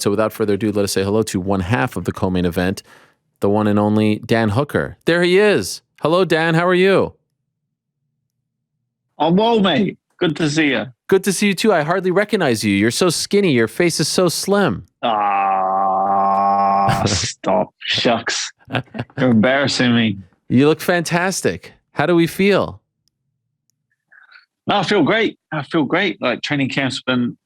So without further ado, let us say hello to one half of the co-main event, the one and only Dan Hooker. There he is. Hello, Dan. How are you? I'm well, mate. Good to see you. Good to see you, too. I hardly recognize you. You're so skinny. Your face is so slim. Stop. Shucks. You're embarrassing me. You look fantastic. How do we feel? No, I feel great. Like training camp's been,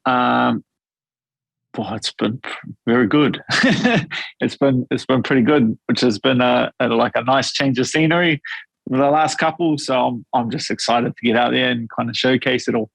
it's been very good. It's been pretty good, which has been like a nice change of scenery for the last couple. So I'm just excited to get out there and kind of showcase it all.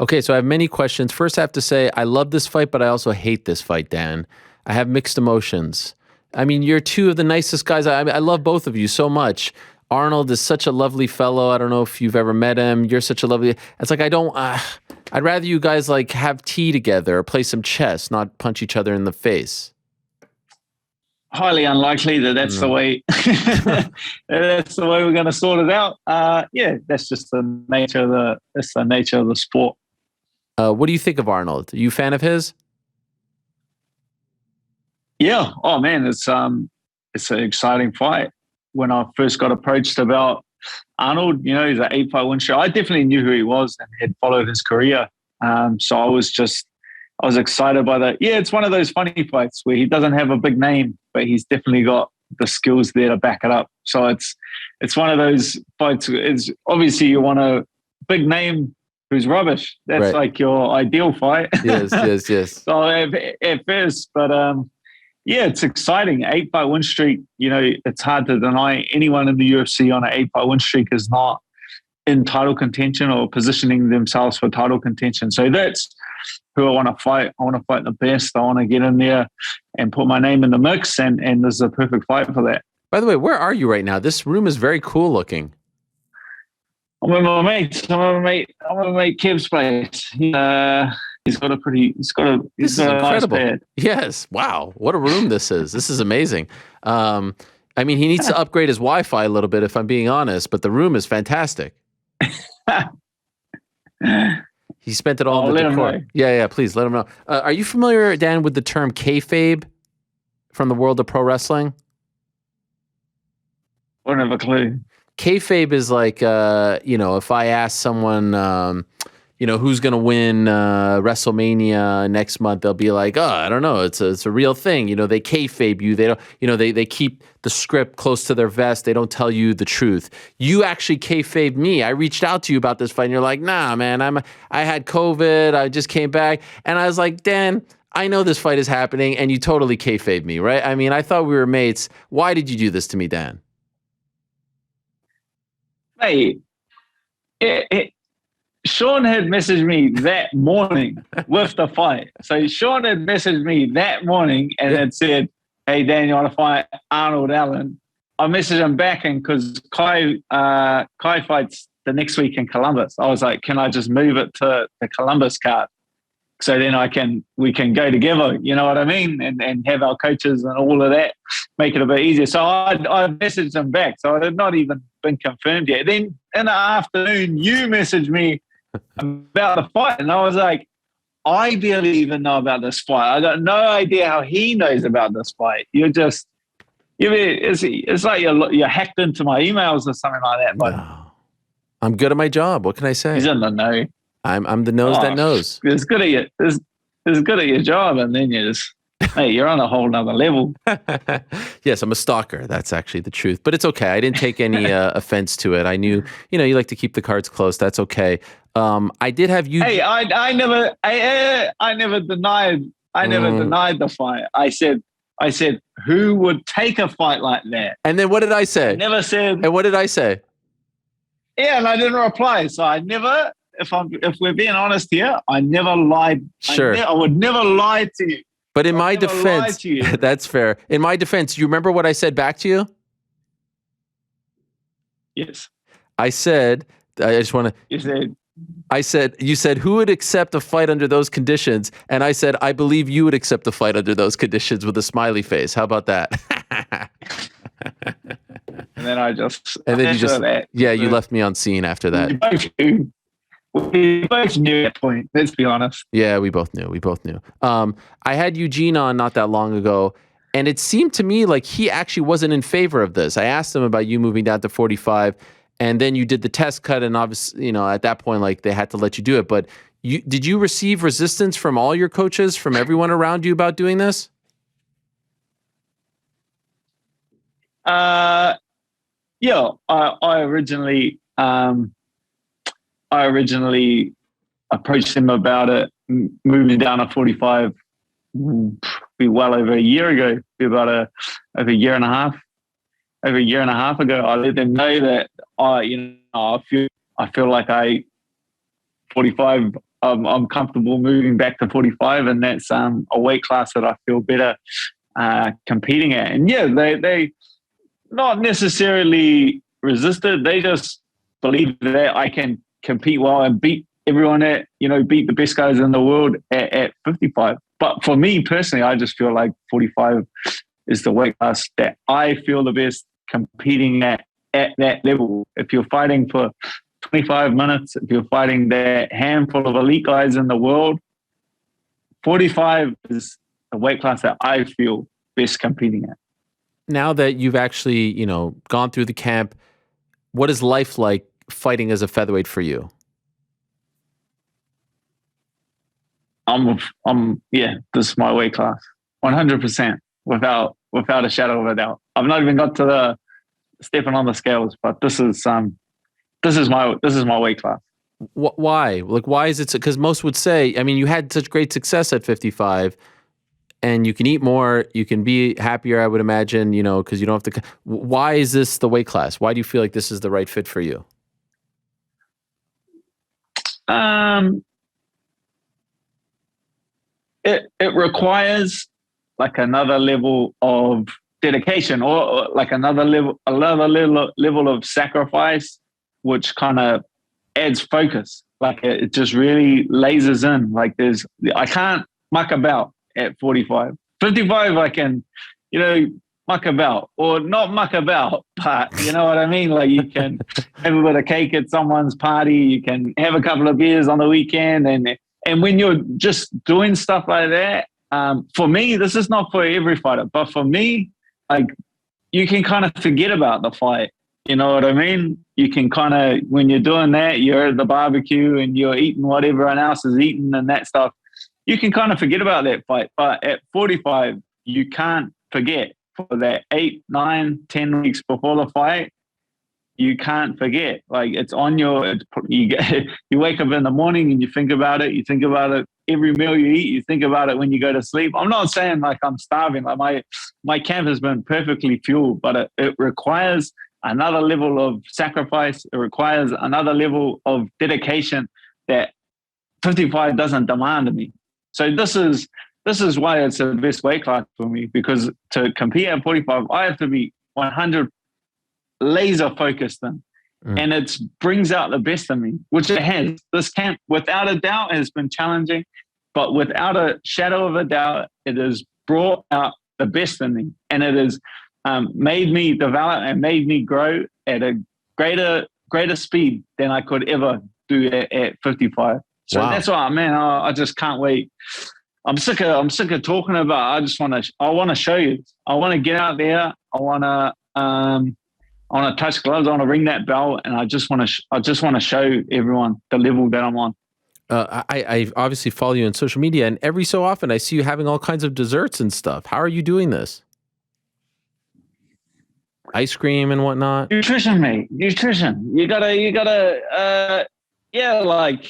Okay, so I have many questions. First, I have to say I love this fight, but I also hate this fight, Dan. I have mixed emotions. I mean, you're two of the nicest guys. I love both of you so much. Arnold is such a lovely fellow. I don't know if you've ever met him. You're such a lovely... It's like I'd rather you guys like have tea together or play some chess, not punch each other in the face. Highly unlikely that's the way that's the way we're going to sort it out. Yeah, that's just the nature of the sport. What do you think of Arnold? Are you a fan of his? Yeah. Oh man, it's an exciting fight. When I first got approached about Arnold, he's an 8-fight win streak. I definitely knew who he was and had followed his career. So I was excited by that. Yeah, it's one of those funny fights where he doesn't have a big name, but he's definitely got the skills there to back it up. So it's one of those fights. It's obviously you want a big name who's rubbish. That's right. Like your ideal fight. Yes. So at first, but yeah, it's exciting. 8-fight win streak. It's hard to deny anyone in the UFC on an 8-fight win streak is not in title contention or positioning themselves for title contention. So that's who I want to fight. I want to fight the best. I want to get in there and put my name in the mix, and this is a perfect fight for that. By the way, where are you right now? This room is very cool looking. I'm with my mate. I'm with my mate Kev's place. He's got a nice pad. Yes. Wow. What a room this is. This is amazing. I mean, he needs to upgrade his Wi-Fi a little bit, if I'm being honest, but the room is fantastic. He spent it all in the decor. Yeah, please let him know. Are you familiar, Dan, with the term kayfabe from the world of pro wrestling? I don't have a clue. Kayfabe is like, if I ask someone, who's going to win WrestleMania next month, they'll be like, oh, I don't know. It's a real thing. They kayfabe you. They don't, they keep the script close to their vest. They don't tell you the truth. You actually kayfabed me. I reached out to you about this fight and you're like, nah, man, I had COVID. I just came back. And I was like, Dan, I know this fight is happening, and you totally kayfabed me, right? I mean, I thought we were mates. Why did you do this to me, Dan? Hey, Sean had messaged me that morning with the fight. So Sean had messaged me that morning and had said, hey, Dan, you want to fight Arnold Allen? I messaged him back, and because Kai fights the next week in Columbus, I was like, can I just move it to the Columbus card? So then we can go together, you know what I mean? And have our coaches and all of that, make it a bit easier. So I messaged him back. So it had not even been confirmed yet. Then in the afternoon, you messaged me about the fight. And I was like, I barely even know about this fight. I got no idea how he knows about this fight. It's like you're hacked into my emails or something like that. But no. I'm good at my job. What can I say? He's in the know. I'm the nose that knows. It's good at your job, and then you're on a whole nother level. Yes, I'm a stalker. That's actually the truth. But it's okay. I didn't take any offense to it. I knew, you like to keep the cards close. That's okay. I did have you. Hey, I never denied the fight. I said, who would take a fight like that? And then what did I say? I never said. And what did I say? Yeah, and I didn't reply. So I never. If we're being honest here, I never lied. Sure. I would never lie to you. But in my defense, that's fair. In my defense, you remember what I said back to you? Yes. I said, you said, who would accept a fight under those conditions? And I said, I believe you would accept a fight under those conditions, with a smiley face. How about that? And then you left me on scene after that. We both knew that point. Let's be honest. Yeah, we both knew. I had Eugene on not that long ago, and it seemed to me like he actually wasn't in favor of this. I asked him about you moving down to 45, and then you did the test cut, and obviously, at that point, like they had to let you do it. But did you receive resistance from all your coaches, from everyone around you about doing this? Yeah, I originally approached him about it, moving down to 45, be well over a year ago, over a year and a half. Over a year and a half ago, I let them know that I feel like 45. I'm comfortable moving back to 45, and that's a weight class that I feel better competing at. And yeah, they not necessarily resisted. They just believe that I can compete well and beat everyone beat the best guys in the world at 55. But for me personally, I just feel like 45 is the weight class that I feel the best competing at that level. If you're fighting for 25 minutes, if you're fighting that handful of elite guys in the world, 45 is the weight class that I feel best competing at. Now that you've actually, gone through the camp, what is life like fighting as a featherweight for you? This is my weight class, 100%, without a shadow of a doubt. I've not even got to the stepping on the scales, but this is my weight class. Why? Like, why is it? Because most would say, you had such great success at 55, and you can eat more, you can be happier, I would imagine, because you don't have to. Why is this the weight class? Why do you feel like this is the right fit for you? It requires like another level of dedication, or like another level of sacrifice, which kind of adds focus. Like it just really lasers in. Like I can't muck about at 45. 55, I can, muck about, or not muck about, but you know what I mean? Like you can have a bit of cake at someone's party, you can have a couple of beers on the weekend, and when you're just doing stuff like that, for me, this is not for every fighter, but for me, like you can kind of forget about the fight. You know what I mean? You can kind of, when you're doing that, you're at the barbecue and you're eating what everyone else is eating and that stuff. You can kind of forget about that fight. But at 45, you can't forget. For that 8, 9, 10 weeks before the fight, you can't forget. Like it's on you wake up in the morning and you think about it. You think about it every meal you eat. You think about it when you go to sleep. I'm not saying like I'm starving. Like my camp has been perfectly fueled, but it requires another level of sacrifice. It requires another level of dedication that 55 doesn't demand of me. So this is why it's the best weight class for me, because to compete at 45, I have to be 100 laser focused in. And it brings out the best in me, which it has. This camp, without a doubt, has been challenging, but without a shadow of a doubt, it has brought out the best in me. And it has made me develop and made me grow at a greater speed than I could ever do at 55. So That's why, man, I just can't wait. I'm sick of talking about it. I want to show you. I want to get out there. I want to touch gloves. I want to ring that bell, and I just want to show everyone the level that I'm on. I obviously follow you on social media, and every so often I see you having all kinds of desserts and stuff. How are you doing this? Ice cream and whatnot. Nutrition, mate. Nutrition. You gotta. Like.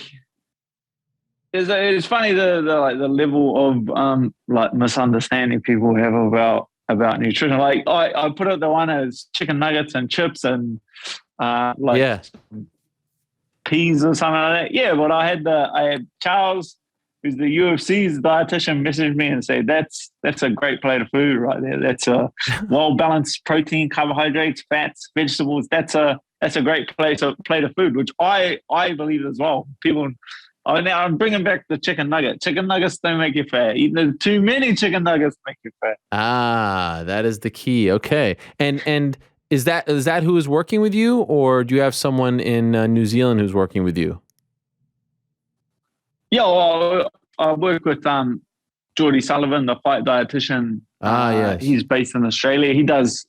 It's funny the level of like misunderstanding people have about nutrition. Like I put out the one as chicken nuggets and chips and peas or something like that. Yeah, but I had Charles, who's the UFC's dietitian, message me and say that's a great plate of food right there. That's a well balanced protein, carbohydrates, fats, vegetables. That's a great plate of food, which I believe as well. People. Oh, now I'm bringing back the chicken nugget. Chicken nuggets don't make you fat. Eating too many chicken nuggets make you fat. That is the key. Okay, and is that who is working with you, or do you have someone in New Zealand who's working with you? Yeah, well, I work with Geordie Sullivan, the fight dietitian. Yes. He's based in Australia. He does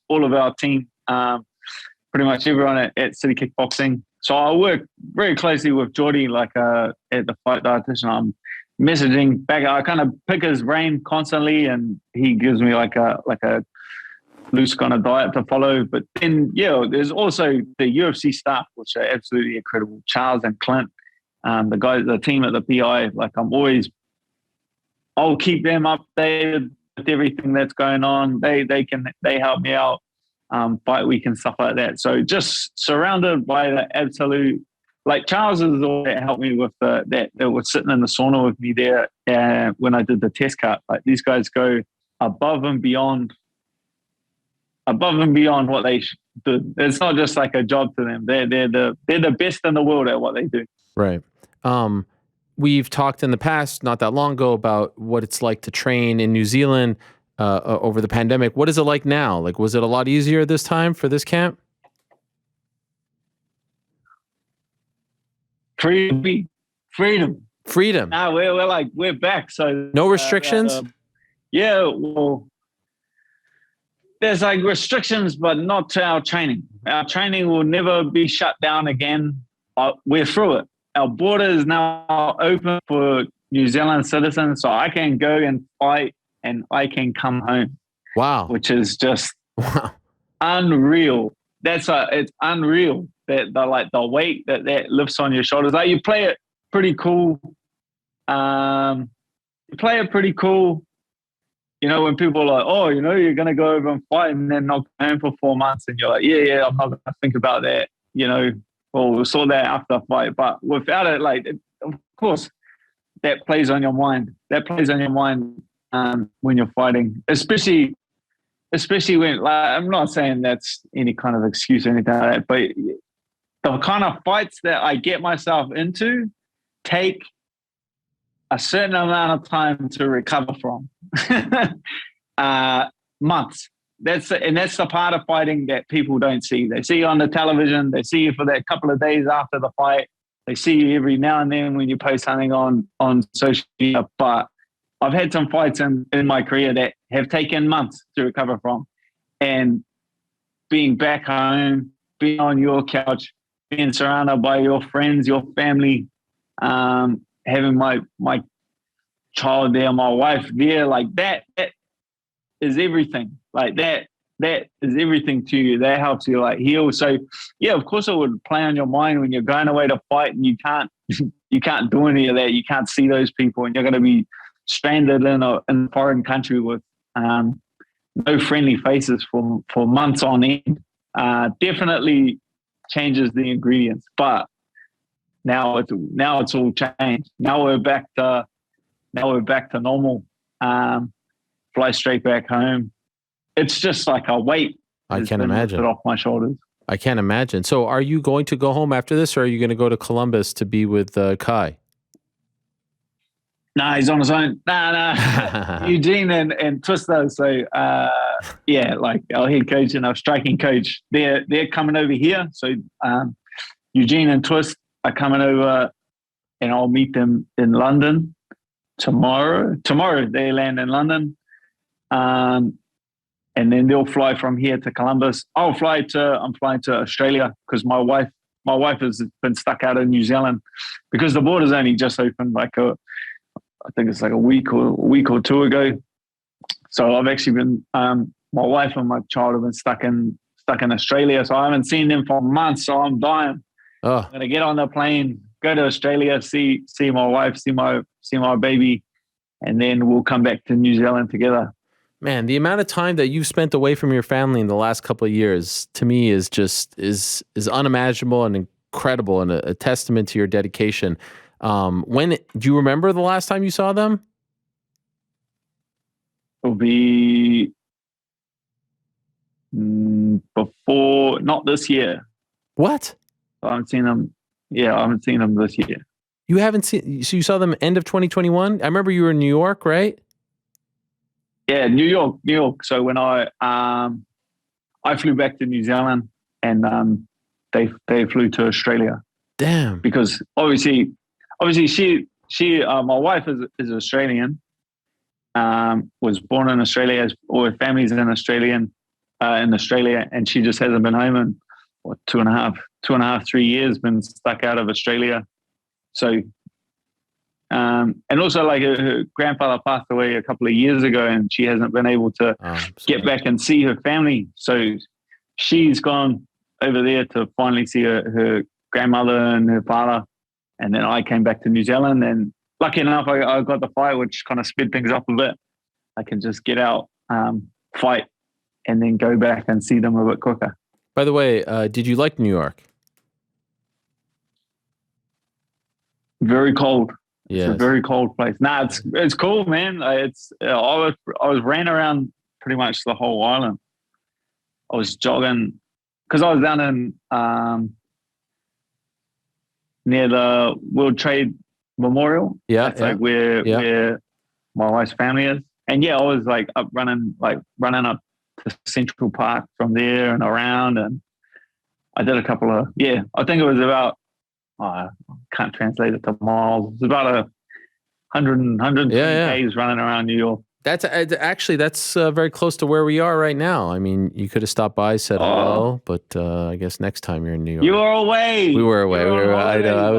all of our team, pretty much everyone at City Kickboxing. So I work very closely with Geordie, like at the fight dietitian. I'm messaging back. I kind of pick his brain constantly, and he gives me like a loose kind of diet to follow. But then, there's also the UFC staff, which are absolutely incredible. Charles and Clint, the guys, the team at the PI. Like I'll keep them updated with everything that's going on. They help me out, fight week and stuff like that. So just surrounded by the absolute, like Charles is the one that helped me with that was sitting in the sauna with me there when I did the test cut. Like these guys go above and beyond what they do. It's not just like a job to them. They're the best in the world at what they do. Right. We've talked in the past, not that long ago, about what it's like to train in New Zealand over the pandemic. What is it like now? Like, was it a lot easier this time for this camp? Freedom. No, we're back. So no restrictions. Well, there's like restrictions, but not to our training. Our training will never be shut down again. We're through it. Our border is now open for New Zealand citizens, so I can go and fight and I can come home. Wow. Which is just unreal. It's unreal that the weight that lifts on your shoulders. Like you play it pretty cool. When people are like, oh, you're going to go over and fight and then not go home for 4 months. And you're like, yeah, I'm not going to think about that, we'll sort that after the fight. But without it, of course, that plays on your mind. That plays on your mind when you're fighting, especially when, I'm not saying that's any kind of excuse or anything like that, but the kind of fights that I get myself into take a certain amount of time to recover from. Months. That's the part of fighting that people don't see. They see you on the television. They see you for that couple of days after the fight. They see you every now and then when you post something on social media. But I've had some fights in my career that have taken months to recover from. And being back home, being on your couch, being surrounded by your friends, your family, having my child there, my wife there, like that is everything. Like that is everything to you. That helps you heal. So yeah, of course it would play on your mind when you're going away to fight and you can't do any of that. You can't see those people and you're going to be stranded in a foreign country with no friendly faces for months on end. Definitely changes the ingredients, but now it's all changed. Now we're back to normal. Fly straight back home. It's just like a weight. I can't imagine. Off my shoulders. I can't imagine. So are you going to go home after this, or are you going to go to Columbus to be with Kai? Nah, he's on his own. Nah. Eugene and Twister. So like our head coach and our striking coach, they're coming over here. So Eugene and Twist are coming over, and I'll meet them in London tomorrow. Tomorrow they land in London. And then they'll fly from here to Columbus. I'm flying to Australia because my wife has been stuck out in New Zealand because the border's only just opened I think it's like a week or two ago. So I've actually been my wife and my child have been stuck in Australia. So I haven't seen them for months. So I'm dying. Oh. I'm gonna get on the plane, go to Australia, see my wife, see my baby, and then we'll come back to New Zealand together. Man, the amount of time that you've spent away from your family in the last couple of years, to me, is unimaginable and incredible, and a testament to your dedication. Do you remember the last time you saw them? It'll be before, not this year. What? I haven't seen them. Yeah, I haven't seen them this year. You haven't seen? So you saw them end of 2021? I remember you were in New York, right? Yeah, New York. So when I flew back to New Zealand, and they flew to Australia. Damn. Because obviously my wife is Australian. Was born in Australia, or her family's in Australia, and she just hasn't been home in two and a half, 3 years. Been stuck out of Australia. So, and also like her grandfather passed away a couple of years ago, and she hasn't been able to get back and see her family. So she's gone over there to finally see her grandmother and her father, and then I came back to New Zealand, and lucky enough, I got the fight, which kind of sped things up a bit. I can just get out, fight, and then go back and see them a bit quicker. By the way, did you like New York? Very cold. Yes. It's a very cold place. Nah, it's cool, man. I was ran around pretty much the whole island. I was jogging because I was down in near the World Trade Memorial. Yeah, that's like where my wife's family is. And I was like running up to Central Park from there and around, and I did a couple of I think it was about I can't translate it to miles. It's about 120 Ks running around New York. That's very close to where we are right now. I mean, you could have stopped by, said hello, but I guess next time you're in New York. You were away. We were away. I know. I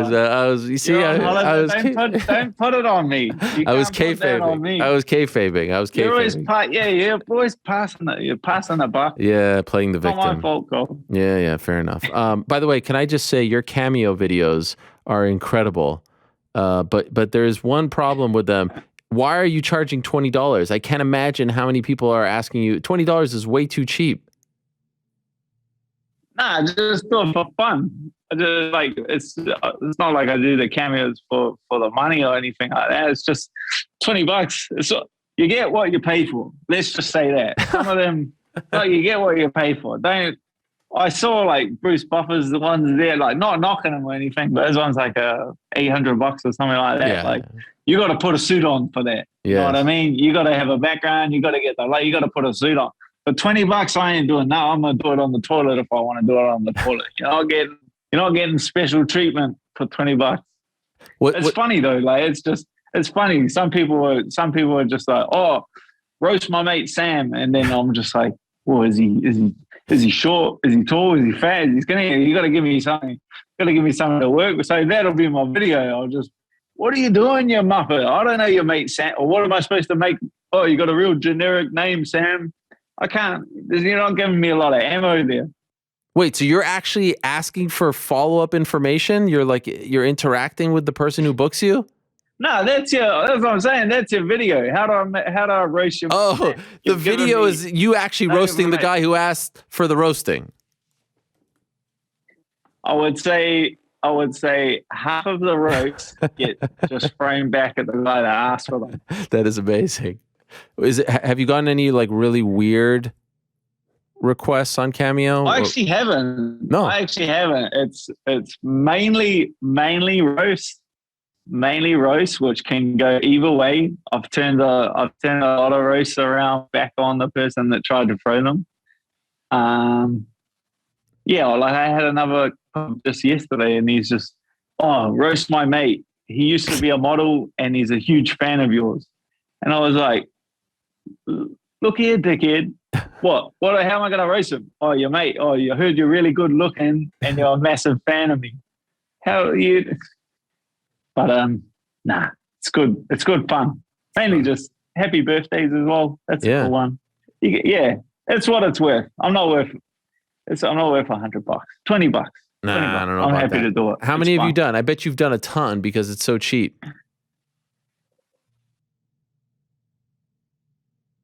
was. You see, I was. Don't put it on me. I was kayfabing. I was kayfabing. You're always passing it. You're passing the buck. Yeah, playing the victim. Not my fault, Cole. Yeah, fair enough. By the way, can I just say your Cameo videos are incredible, but there's one problem with them. Why are you charging $20? I can't imagine how many people are asking you. $20 is way too cheap. Nah, just do it for fun. It's not like I do the cameos for the money or anything like that. It's just $20. You get what you pay for. Let's just say that. Some of them, you get what you pay for. I saw like Bruce Buffer's the ones there, like not knocking them or anything, but this one's like $800 or something like that. You got to put a suit on for that. You know what I mean? You got to have a background. You got to get you got to put a suit on. For $20, I ain't doing that. I'm gonna do it on the toilet if I want to do it on the toilet. You're not getting special treatment for $20. It's funny though. Like it's funny. Some people are just like, oh, roast my mate Sam, and then I'm just like, well, is he short? Is he tall? Is he fat? Is he skinny? You got to give me something. You got to give me something to work with. So that'll be my video. I'll just, what are you doing, you muppet? I don't know your mate Sam. Or what am I supposed to make? Oh, you got a real generic name, Sam. I can't. You're not giving me a lot of ammo there. Wait, so you're actually asking for follow-up information? You're interacting with the person who books you? No, that's what I'm saying. That's your video. How do I roast you? Oh, the video is you actually roasting the guy who asked for the roasting. I would say half of the roast get just thrown back at the guy that asked for them. That is amazing. Have you gotten any like really weird requests on Cameo? I actually haven't. No, I actually haven't. It's mainly roast, which can go either way. I've turned a lot of roasts around back on the person that tried to throw them. Like I had another just yesterday, and he's just, roast my mate. He used to be a model, and he's a huge fan of yours. And I was like, look here, dickhead. What? How am I going to roast him? Oh, your mate. Oh, you heard you're really good looking, and you're a massive fan of me. How are you? But nah, it's good. It's good fun. Mainly just happy birthdays as well. That's a cool one. That's what it's worth. I'm not worth $100. $20. Nah, I don't know. I'm happy to do it. How many have you done? I bet you've done a ton because it's so cheap.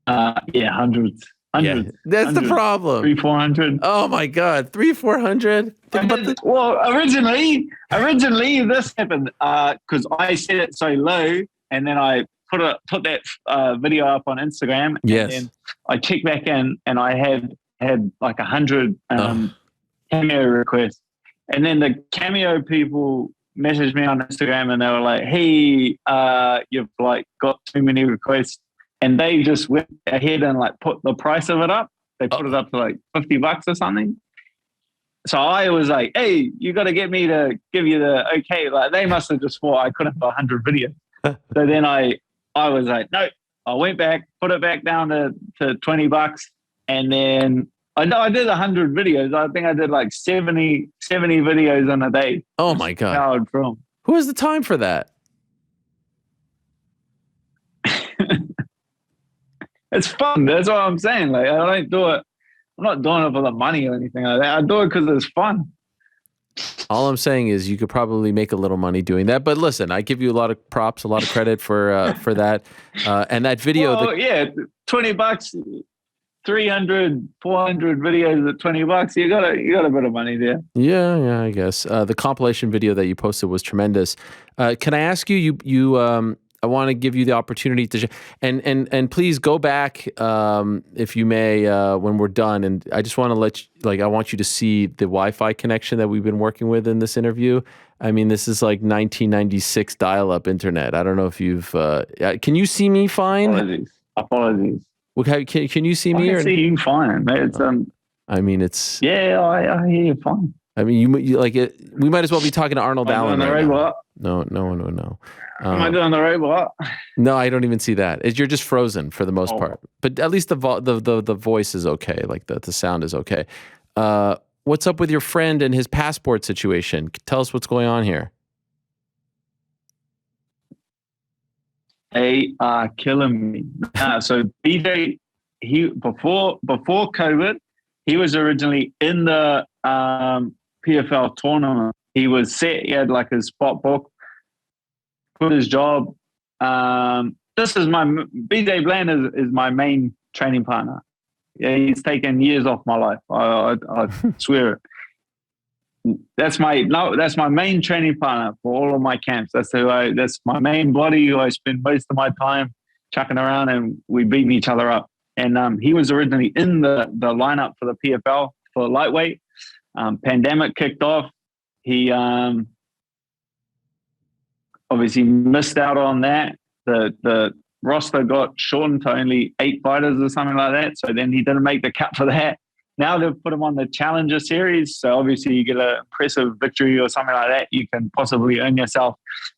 Hundreds. Yeah, that's the problem. 300-400. Oh my God, 300-400. Well, originally this happened because I set it so low, and then I put that video up on Instagram. Yes. And then I checked back in, and I had like 100 Cameo requests, and then the Cameo people messaged me on Instagram, and they were like, "Hey, you've like got too many requests." And they just went ahead and like put the price of it up. They put it up to like $50 or something. So I was like, hey, you got to get me to give you the okay. Like they must have just thought I couldn't put 100 videos. So then I was like, no, I went back, put it back down to $20. And then I did 100 videos. I think I did like 70 videos in a day. Oh my God. How I'd film. Who has the time for that? It's fun. That's what I'm saying. Like, I don't do it. I'm not doing it for the money or anything like that. I do it because it's fun. All I'm saying is you could probably make a little money doing that. But listen, I give you a lot of props, a lot of credit for that. And that video. Well, yeah, $20, 300, 400 videos at $20. You got a bit of money there. Yeah, I guess. The compilation video that you posted was tremendous. Can I ask you, I want to give you the opportunity to, and please go back, if you may, when we're done. And I just want to I want you to see the Wi-Fi connection that we've been working with in this interview. I mean, this is like 1996 dial-up internet. I don't know if you've, can you see me fine? Apologies. Well, can you see me? I can see you fine. It's, I mean, it's. Yeah, I hear you fine. I mean, you like it. We might as well be talking to Arnold Allen right now. No one would know. Am I doing the robot? No, I don't even see that. You're just frozen for the most part. But at least the voice is okay. Like the sound is okay. What's up with your friend and his passport situation? Tell us what's going on here. They are killing me. So BJ, before COVID, he was originally in the PFL tournament. He was set. He had like his spot book. Quit his job. This is BJ Bland is my main training partner. Yeah, he's taken years off my life. I swear it. That's my main training partner for all of my camps. That's my main buddy who I spend most of my time chucking around, and we beating each other up. And he was originally in the lineup for the PFL for lightweight. Pandemic kicked off. He obviously missed out on that. The roster got shortened to only 8 fighters or something like that. So then he didn't make the cut for that. Now they've put him on the Challenger Series. So obviously you get an impressive victory or something like that. You can possibly earn yourself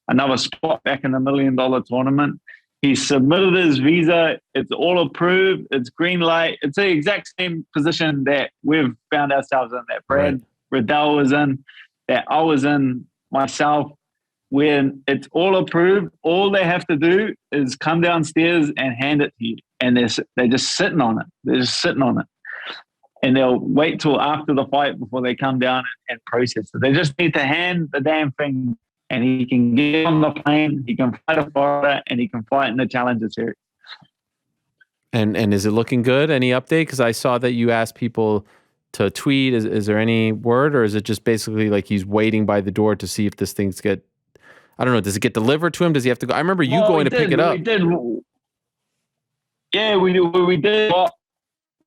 another spot back in the $1 million tournament. He submitted his visa. It's all approved. It's green light. It's the exact same position that we've found ourselves in, that Brad Riddell was in, that I was in myself. When it's all approved, all they have to do is come downstairs and hand it to you. And they're just sitting on it. They're just sitting on it. And they'll wait till after the fight before they come down and process it. They just need to hand the damn thing, and he can get on the plane, he can fight a fighter, and he can fight in the Challenger Series. And is it looking good? Any update? Because I saw that you asked people to tweet. Is there any word, or is it just basically like he's waiting by the door to see if this thing's I don't know. Does it get delivered to him? Does he have to go? I remember you going to pick it up. We did. Yeah, we did what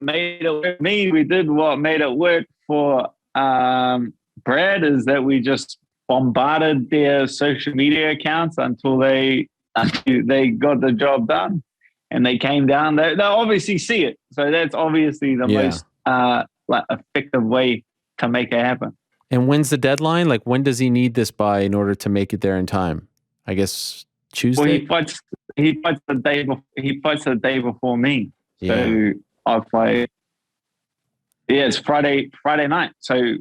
made it work. We did what made it work for Brad, is that we just bombarded their social media accounts until they got the job done, and they came down. They obviously see it, so that's obviously the most effective way to make it happen. And when's the deadline? Like, when does he need this by in order to make it there in time? I guess Tuesday. Well, he fights the day before. He fights the day before me. So I fight. Yeah, it's Friday night. So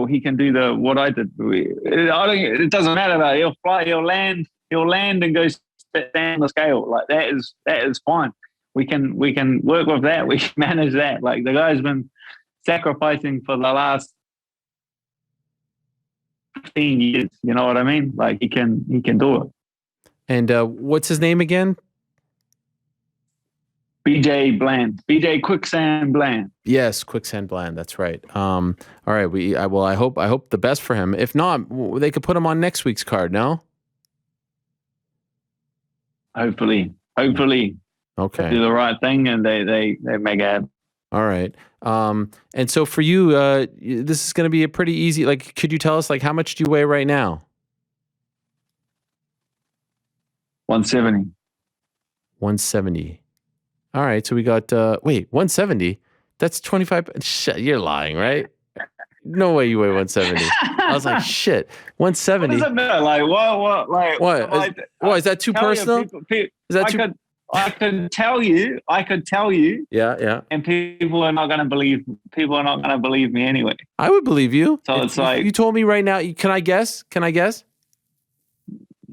he can do what I did. It doesn't matter though. He'll fly. He'll land and go sit down the scale. Like that is fine. We can work with that. We can manage that. Like the guy's been sacrificing for the last 15 years, you know what I mean? Like he can do it. And what's his name again? BJ Bland. BJ Quicksand Bland. Yes, Quicksand Bland. That's right. All right. I hope the best for him. If not, they could put him on next week's card. No. Hopefully. Okay. Do the right thing, and they make it happen. All right. And so for you, this is going to be a pretty easy, like, could you tell us, like, how much do you weigh right now? 170. 170. All right. So we got, 170? That's 25. You're lying, right? No way you weigh 170. I was like, shit, What 170. does it matter? Like, what, like, What? Is that too tell you, personal? Is that too? I could tell you, Yeah. and people are not going to believe. People are not going to believe me anyway. I would believe you. So it's like, you told me right now. Can I guess?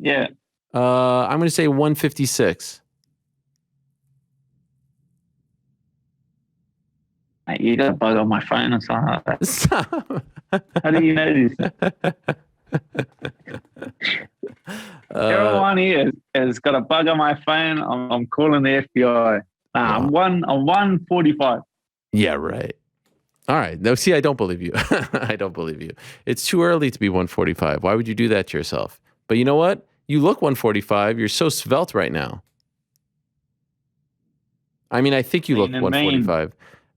Yeah. I'm going to say 156. Mate, you got a bug on my phone or something like that. Stop. How do you know this? Everyone here has got a bug on my phone. I'm calling the FBI. I'm 145. Yeah, right. All right. No, see, I don't believe you. I don't believe you. It's too early to be 145. Why would you do that to yourself? But you know what? You look 145. You're so svelte right now. I mean, I think you look 145.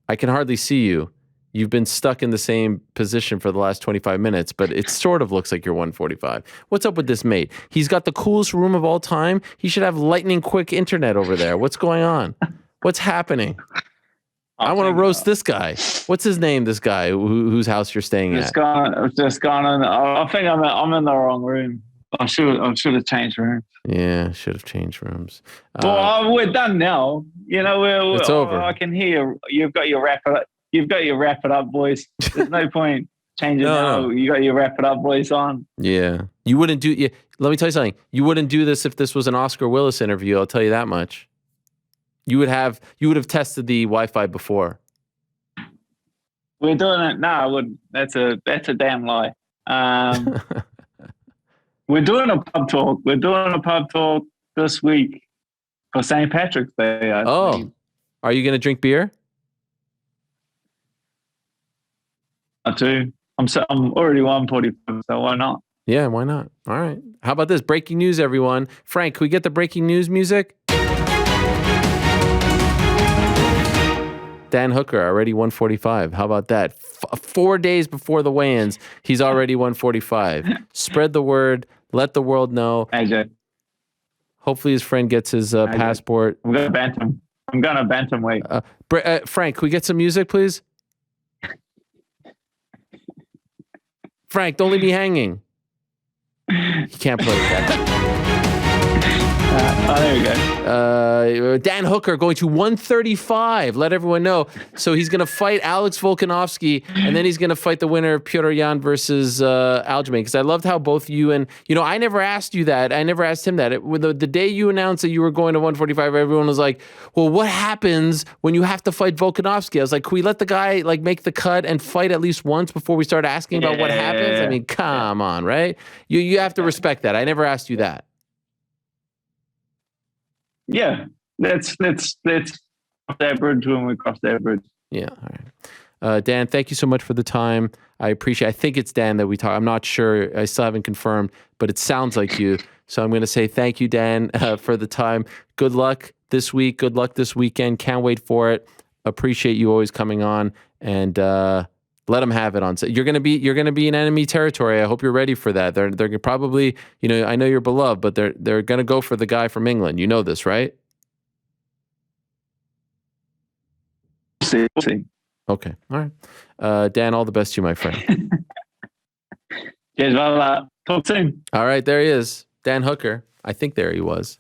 I can hardly see you. You've been stuck in the same position for the last 25 minutes, but it sort of looks like you're 145. What's up with this mate? He's got the coolest room of all time. He should have lightning quick internet over there. What's going on? What's happening? I want to roast this guy. What's his name, this guy whose house you're staying at? I've just gone in. I think I'm in the wrong room. I should have changed rooms. Yeah, should have changed rooms. Well, we're done now. You know, it's over. I can hear you've got your wrap it up. You've got your wrap it up voice. There's no point changing now. You got your wrap it up voice on. Yeah, you wouldn't do. Yeah, let me tell you something. You wouldn't do this if this was an Oscar Willis interview. I'll tell you that much. You would have tested the Wi-Fi before. We're doing it now. That's a damn lie. We're doing a pub talk. We're doing a pub talk this week for St. Patrick's Day. I believe. Are you going to drink beer? I do. I'm already 145, so why not? Yeah, why not? All right. How about this? Breaking news, everyone. Frank, can we get the breaking news music? Dan Hooker, already 145. How about that? 4 days before the weigh-ins, he's already 145. Spread the word. Let the world know. AJ. Hopefully his friend gets his passport. I'm going to bantamweight. Frank, can we get some music, please? Frank, don't leave me hanging. You can't play that. There we go. Dan Hooker going to 135. Let everyone know. So he's going to fight Alex Volkanovski, and then he's going to fight the winner of Petr Yan versus Aljamain. Because I loved how both you and, I never asked you that. I never asked him that. The day you announced that you were going to 145, everyone was like, well, what happens when you have to fight Volkanovski? I was like, can we let the guy make the cut and fight at least once before we start asking about what happens? I mean, come on, right? You have to respect that. I never asked you that. Yeah, let's cross that bridge when we cross that bridge. Yeah, all right. Dan, thank you so much for the time. I appreciate it. I think it's Dan that we talk. I'm not sure. I still haven't confirmed, but it sounds like you. So I'm going to say thank you, Dan, for the time. Good luck this week. Good luck this weekend. Can't wait for it. Appreciate you always coming on, and let them have it on set. You're gonna be in enemy territory. I hope you're ready for that. They're probably, I know you're beloved, but they're gonna go for the guy from England. You know this, right? We'll see. Okay, all right. Dan, all the best to you, my friend. Cheers, well, talk soon. All right, there he is, Dan Hooker. I think there he was.